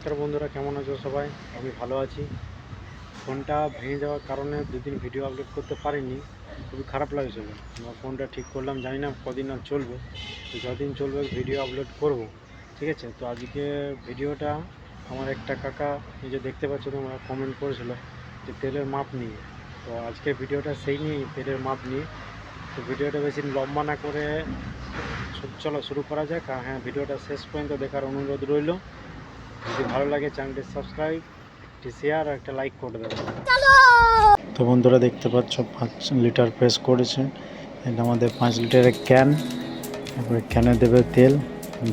নমস্কার বন্ধুরা, কেমন আছো সবাই? আমি ভালো আছি। ফোনটা ভেঙে যাওয়ার কারণে দুদিন ভিডিও আপলোড করতে পারিনি, খুবই খারাপ লাগছিল। আমার ফোনটা ঠিক করলাম, জানি না কদিন আর চলবে, তো যদিন চলবে ভিডিও আপলোড করব। ঠিক আছে, তো আজকে ভিডিওটা আমার একটা কাকা, এই যে দেখতে পাচ্ছ তোমরা, কমেন্ট করেছিল যে তেলের মাপ নিয়ে। তো আজকে ভিডিওটা সেই নিয়েই, তেলের মাপ নিয়ে। তো ভিডিওটা বেশি লম্বা না করে চলো শুরু করা যাক। আর হ্যাঁ, ভিডিওটা শেষ পর্যন্ত দেখার অনুরোধ রইল। যদি ভালো লাগে চ্যানেলটি সাবস্ক্রাইব, একটি শেয়ার আর একটা লাইক করে দেবেন। তো বন্ধুরা দেখতে পাচ্ছ 5 লিটার প্রেস করেছে। এটা আমাদের 5 লিটারের ক্যান। এরপরে ক্যানে দেবে তেল।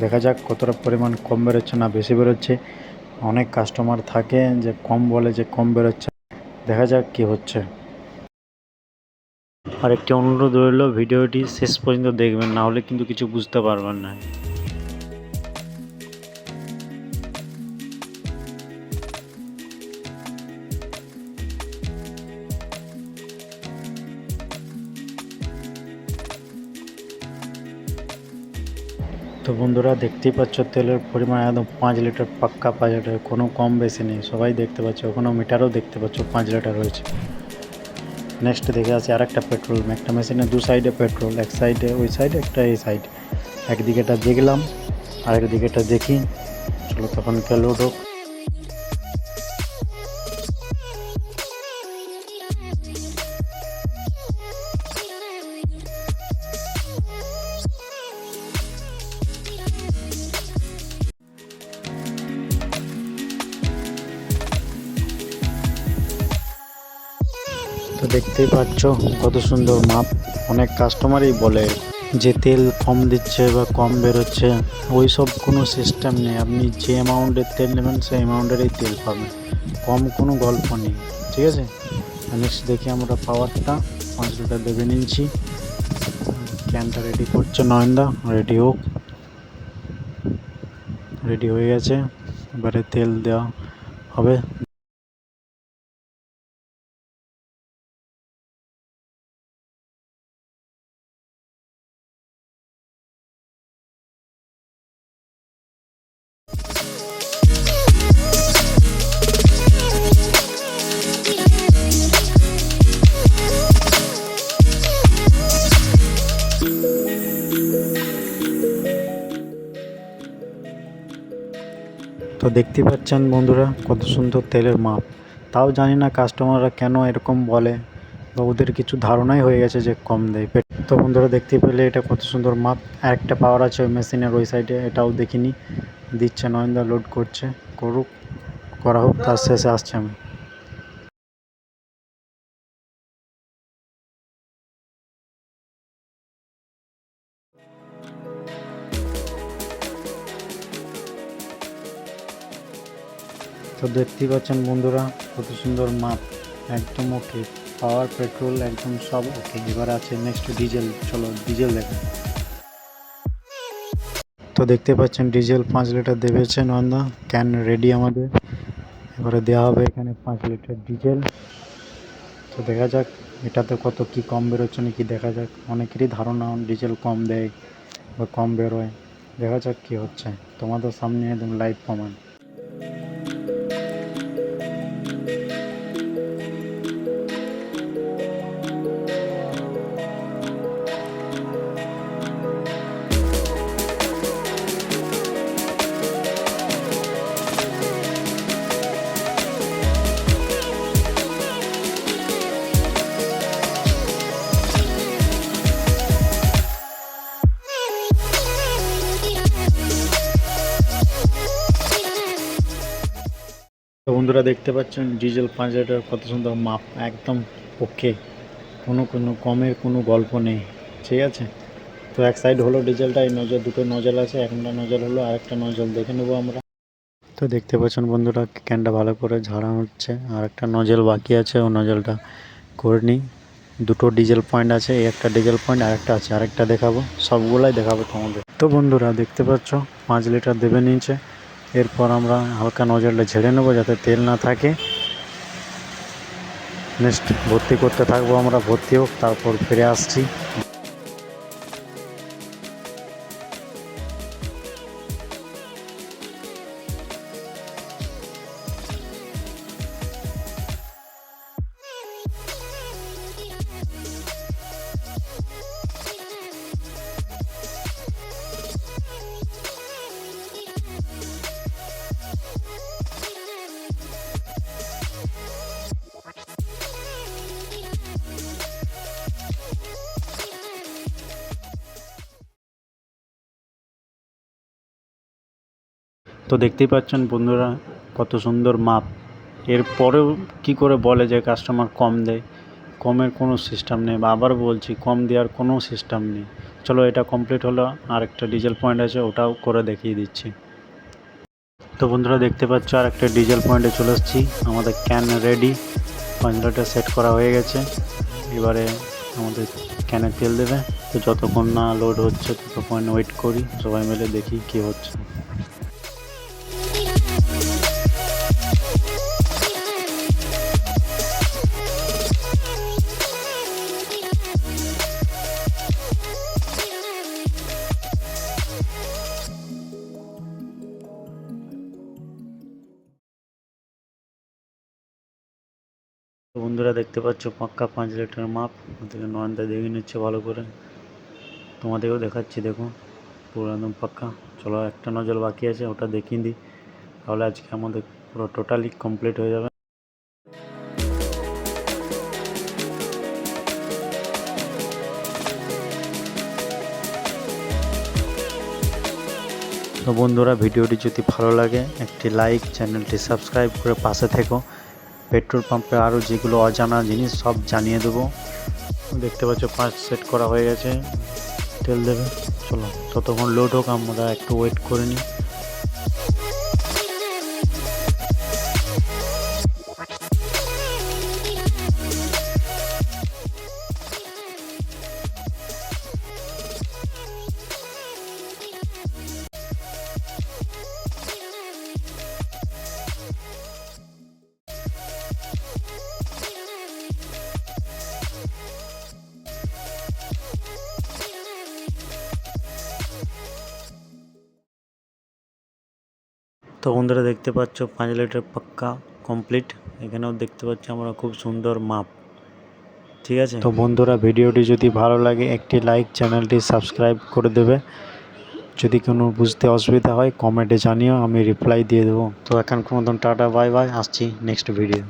দেখা যাক কতটা পরিমাণ কম বেরোচ্ছে না বেশি বেরোচ্ছে। অনেক কাস্টমার থাকে যে কম বলে, যে কম বেরোচ্ছে। দেখা যাক কি হচ্ছে। আর একটি অনুরোধ রইল, ভিডিওটি শেষ পর্যন্ত দেখবেন, না হলে কিন্তু কিছু বুঝতে পারবেন না। তো বন্ধুরা দেখতেই পাচ্ছ তেলের পরিমাণ একদম 5 লিটার, পাক্কা 5 লিটার, কোনো কম বেশি নেই। সবাই দেখতে পাচ্ছ, ওখানেও মিটারও দেখতে পাচ্ছ 5 লিটার রয়েছে। নেক্সট দেখে আসি আরেকটা পেট্রোল। একটা মেশিনে দু সাইডে পেট্রোল, এক সাইডে ওই সাইডে, একটা এই সাইডে। একদিকেটা দেখলাম, আরেক দিকেটা দেখি। চলো তখন লোড হোক। তো দেখতেই পাচ্ছ কত সুন্দর মাপ। অনেক কাস্টমারই বলে যে তেল কম দিচ্ছে বা কম বেরোচ্ছে, ওই সব কোনো সিস্টেম নেই। আপনি যে অ্যামাউন্টের তেল নেবেন সেই অ্যামাউন্টেরই তেল পাবেন, কম কোনো গল্প নেই। ঠিক আছে, নেক্সট দেখি আমরা পাওয়ারটা 5 লিটার দেবে নিয়েছি। ক্যানটা রেডি করছে নয়নদা, রেডি হোক। রেডি হয়ে গেছে, এবারে তেল দেওয়া হবে। তো দেখতে পাচ্ছেন বন্ধুরা কত সুন্দর তেলের মাপ। তাও জানি না কাস্টমাররা কেন এরকম বলে, বা ওদের কিছু ধারণাই হয়ে গেছে যে কম দেয়। তো বন্ধুরা দেখতে পেলে এটা কত সুন্দর মাপ। আর একটা পাওয়ার আছে ওই মেশিনের ওই সাইডে, এটাও দেখিনি। দিচ্ছে নয়নদা, লোড করছে, করুক, করা হোক, তার শেষে আসছে আমি। তো দেখতেই পাচ্ছেন বন্ধুরা কত সুন্দর মাপ, একদম ওকে। পাওয়ার, পেট্রোল একদম সব ওকে। এবার আছে নেক্সট ডিজেল। চলো ডিজেল দেখেন। তো দেখতে পাচ্ছেন ডিজেল 5 লিটার দেবেছে নন্দা, ক্যান রেডি আমাদের। এবারে দেওয়া হবে এখানে 5 লিটার ডিজেল। তো দেখা যাক এটাতে কত কি কম বেরোচ্ছে নাকি, দেখা যাক। অনেকেরই ধারণা ডিজেল কম দেয় বা কম বেরোয়, দেখা যাক কি হচ্ছে। তোমাদের সামনে একদম লাইভ প্রমাণ। তো বন্ধুরা দেখতে পাচ্ছেন ডিজেল 5 লিটার, কত সুন্দর মাপ, একদম ওকে। কোনো কমের কোনো গল্প নেই। ঠিক আছে, তো এক সাইড হলো ডিজেলটা, এই নজল, দুটো নজল আছে, একটা নজল হলো, আরেকটা নজল দেখে নেবো আমরা। তো দেখতে পাচ্ছেন বন্ধুরা ক্যানটা ভালো করে ঝাড়া হচ্ছে, আর একটা নজল বাকি আছে, ও নজলটা করে নিই। দুটো ডিজেল পয়েন্ট আছে, এই একটা ডিজেল পয়েন্ট, আরেকটা আছে, আরেকটা দেখাবো, সবগুলাই দেখাবো তোমাদের। তো বন্ধুরা দেখতে পাচ্ছ 5 লিটার দেবে নিয়েছে। এরপর আমরা হালকা নজলটা ঝেড়ে নেবো যাতে তেল না থাকে। নেক্সট ভর্তি করতে থাকবো আমরা, ভর্তি হোক, তারপর ফিরে আসছি। তো দেখতেই পাচ্ছেন বন্ধুরা কত সুন্দর মাপ। এরপরেও কি করে বলে যে কাস্টমার কম দেয়? কমের কোনো সিস্টেম নেই, বা আবার বলছি কম দেওয়ার কোনো সিস্টেম নেই। চলো এটা কমপ্লিট হলো, আর একটা ডিজেল পয়েন্ট আছে ওটাও করে দেখিয়ে দিচ্ছি। তো বন্ধুরা দেখতে পাচ্ছ আর একটা ডিজেল পয়েন্টে চলে এসেছি। আমাদের ক্যান রেডি, 5 লিটার সেট করা হয়ে গেছে। এবারে আমাদের ক্যানে তেল দেবে। তো যতক্ষণ না লোড হচ্ছে ততক্ষণ ওয়েট করি, সবাই মিলে দেখি কী হচ্ছে। তো বন্ধুরা দেখতে পাচ্ছ পাক্কা 5 লিটার মাপ। ওদিকে নয়নদা দেখে নিচ্ছে ভালো করে, তোমাদেরও দেখাচ্ছি। দেখুন পুরো একদম পাক্কা। চলো একটা নজল বাকি আছে, ওটা দেখিয়ে দিই, তাহলে আজকে আমাদের পুরো টোটালি কমপ্লিট হয়ে যাবে। তো বন্ধুরা ভিডিওটি যদি ভালো লাগে একটি লাইক, চ্যানেলটি সাবস্ক্রাইব করে পাশে থেকো। পেট্রোল পাম্পে আরও যেগুলো অজানা জিনিস সব জানিয়ে দেবো। দেখতে পাচ্ছ 5 সেট করা হয়ে গেছে, তেল দেবে। চলো ততক্ষণ লোড হোক, আমরা একটু ওয়েট করে নিই। তো বন্ধুরা দেখতে পাচ্ছ 5 লিটার পাক্কা কমপ্লিট। এখানেও দেখতে পাচ্ছ আমরা খুব সুন্দর মাপ। ঠিক আছে, তো বন্ধুরা ভিডিওটি যদি ভালো লাগে একটি লাইক, চ্যানেলটি সাবস্ক্রাইব করে দেবে। যদি কোনো বুঝতে অসুবিধা হয় কমেন্টে জানিও, আমি রিপ্লাই দিয়ে দেবো। তো এখন মতন টাটা, বাই বাই, আসছি নেক্সট ভিডিও।